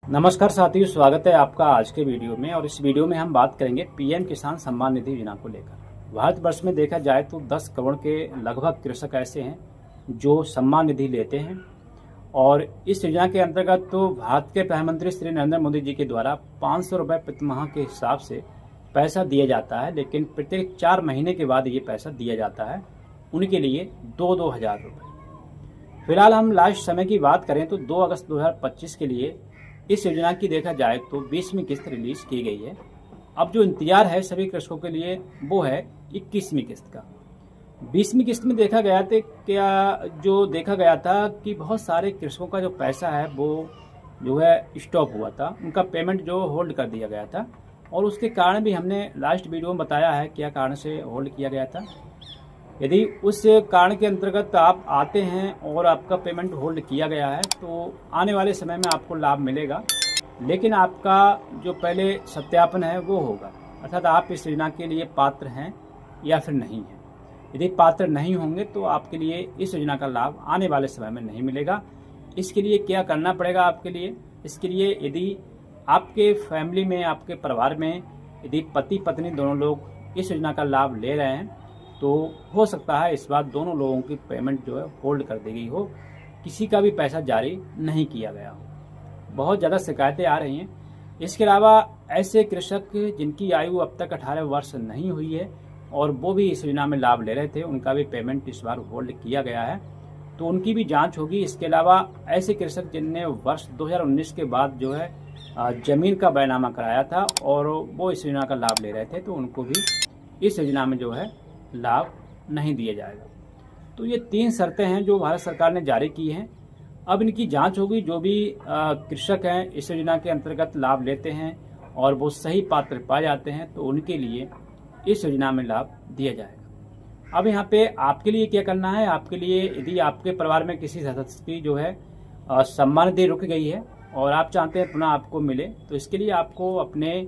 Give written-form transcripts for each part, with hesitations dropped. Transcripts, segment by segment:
नमस्कार साथियों, स्वागत है आपका आज के वीडियो में। और इस वीडियो में हम बात करेंगे पीएम किसान सम्मान निधि योजना को लेकर। भारतवर्ष में देखा जाए तो 10 करोड़ के लगभग कृषक ऐसे हैं जो सम्मान निधि लेते हैं। और इस योजना के अंतर्गत तो भारत के प्रधानमंत्री श्री नरेंद्र मोदी जी के द्वारा 500 रुपये प्रति माह के हिसाब से पैसा दिया जाता है, लेकिन प्रत्येक 4 महीने के बाद ये पैसा दिया जाता है उनके लिए 2-2 हज़ार रुपये। फिलहाल हम लास्ट समय की बात करें तो 2 अगस्त 2025 के लिए इस योजना की देखा जाए तो 20वीं किस्त रिलीज की गई है। अब जो इंतजार है सभी कृषकों के लिए वो है 21वीं किस्त का। 20वीं किस्त में देखा गया था कि बहुत सारे कृषकों का जो पैसा है वो जो है स्टॉप हुआ था, उनका पेमेंट जो होल्ड कर दिया गया था। और उसके कारण भी हमने लास्ट वीडियो में बताया है क्या कारण से होल्ड किया गया था। यदि उस कारण के अंतर्गत आप आते हैं और आपका पेमेंट होल्ड किया गया है तो आने वाले समय में आपको लाभ मिलेगा, लेकिन आपका जो पहले सत्यापन है वो होगा, अर्थात आप इस योजना के लिए पात्र हैं या फिर नहीं हैं। यदि पात्र नहीं होंगे तो आपके लिए इस योजना का लाभ आने वाले समय में नहीं मिलेगा। इसके लिए क्या करना पड़ेगा आपके लिए? इसके लिए यदि आपके फैमिली में, आपके परिवार में यदि पति पत्नी दोनों लोग इस योजना का लाभ ले रहे हैं तो हो सकता है इस बार दोनों लोगों की पेमेंट जो है होल्ड कर दी गई हो, किसी का भी पैसा जारी नहीं किया गया हो। बहुत ज़्यादा शिकायतें आ रही हैं। इसके अलावा ऐसे कृषक जिनकी आयु अब तक 18 वर्ष नहीं हुई है और वो भी इस योजना में लाभ ले रहे थे, उनका भी पेमेंट इस बार होल्ड किया गया है, तो उनकी भी जांच होगी। इसके अलावा ऐसे कृषक जिनने वर्ष 2019 के बाद जो है ज़मीन का बैनामा कराया था और वो इस योजना का लाभ ले रहे थे, तो उनको भी इस योजना में जो है लाभ नहीं दिया जाएगा। तो ये 3 शर्तें हैं जो भारत सरकार ने जारी की हैं। अब इनकी जांच होगी। जो भी कृषक हैं इस योजना के अंतर्गत लाभ लेते हैं और वो सही पात्र पाए जाते हैं तो उनके लिए इस योजना में लाभ दिया जाएगा। अब यहाँ पे आपके लिए क्या करना है? आपके लिए यदि आपके परिवार में किसी सदस्य की जो है सम्मान निधि रुक गई है और आप चाहते हैं पुनः आपको मिले, तो इसके लिए आपको अपने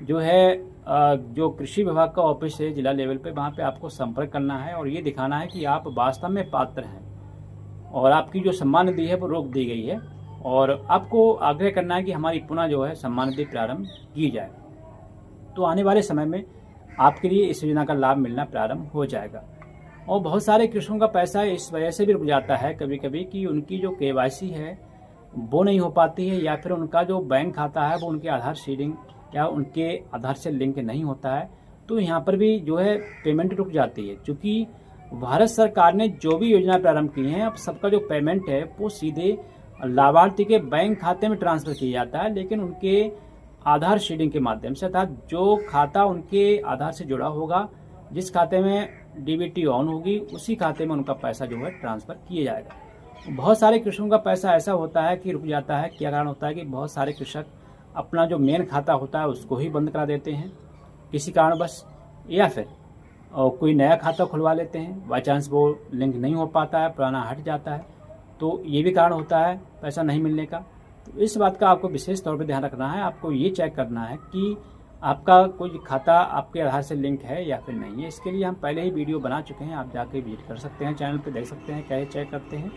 जो है जो कृषि विभाग का ऑफिस है जिला लेवल पे, वहाँ पे आपको संपर्क करना है और ये दिखाना है कि आप वास्तव में पात्र हैं और आपकी जो सम्मान निधि है वो रोक दी गई है। और आपको आग्रह करना है कि हमारी पुनः जो है सम्मान निधि प्रारंभ की जाए, तो आने वाले समय में आपके लिए इस योजना का लाभ मिलना प्रारंभ हो जाएगा। और बहुत सारे कृषकों का पैसा इस वजह से भी रुक जाता है कभी कभी कि उनकी जो केवाईसी है वो नहीं हो पाती है, या फिर उनका जो बैंक खाता है वो उनके आधार सीडिंग या उनके आधार से लिंक नहीं होता है, तो यहाँ पर भी जो है पेमेंट रुक जाती है। क्योंकि भारत सरकार ने जो भी योजना प्रारंभ की है अब सबका जो पेमेंट है वो सीधे लाभार्थी के बैंक खाते में ट्रांसफ़र किया जाता है, लेकिन उनके आधार सीडिंग के माध्यम से, अर्थात जो खाता उनके आधार से जुड़ा होगा, जिस खाते में डीबीटी ऑन होगी उसी खाते में उनका पैसा जो है ट्रांसफ़र किया जाएगा। बहुत सारे कृषकों का पैसा ऐसा होता है कि रुक जाता है। क्या कारण होता है कि बहुत सारे कृषक अपना जो मेन खाता होता है उसको ही बंद करा देते हैं किसी कारणवश, या फिर कोई नया खाता खुलवा लेते हैं। बाई चांस वो लिंक नहीं हो पाता है, पुराना हट जाता है, तो ये भी कारण होता है पैसा नहीं मिलने का। तो इस बात का आपको विशेष तौर पे ध्यान रखना है। आपको ये चेक करना है कि आपका कोई खाता आपके आधार से लिंक है या फिर नहीं है। इसके लिए हम पहले ही वीडियो बना चुके हैं, आप जाके विजिट कर सकते हैं, चैनल पर देख सकते हैं कैसे चेक करते हैं।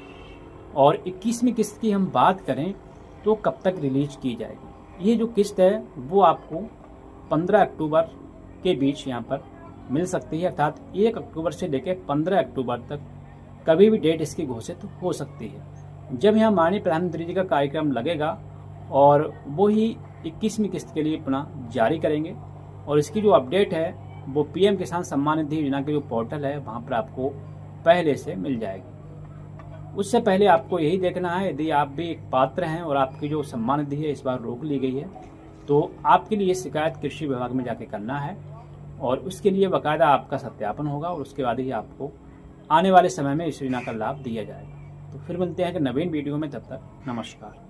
और 21वीं किस्त की हम बात करें तो कब तक रिलीज की जाएगी? ये जो किस्त है वो आपको 15 अक्टूबर के बीच यहाँ पर मिल सकती है, अर्थात 1 अक्टूबर से लेकर 15 अक्टूबर तक कभी भी डेट इसकी घोषित हो सकती है, जब यहाँ माननीय प्रधानमंत्री जी का कार्यक्रम लगेगा और वो ही 21वीं किस्त के लिए पुनः जारी करेंगे। और इसकी जो अपडेट है वो पीएम किसान सम्मान निधि योजना के जो पोर्टल है वहाँ पर आपको पहले से मिल जाएगी। उससे पहले आपको यही देखना है, यदि आप भी एक पात्र हैं और आपकी जो सम्मान निधि है इस बार रोक ली गई है तो आपके लिए शिकायत कृषि विभाग में जाके करना है और उसके लिए बाकायदा आपका सत्यापन होगा और उसके बाद ही आपको आने वाले समय में इस योजना का लाभ दिया जाएगा। तो फिर मिलते हैं कि नवीन वीडियो में, तब तक नमस्कार।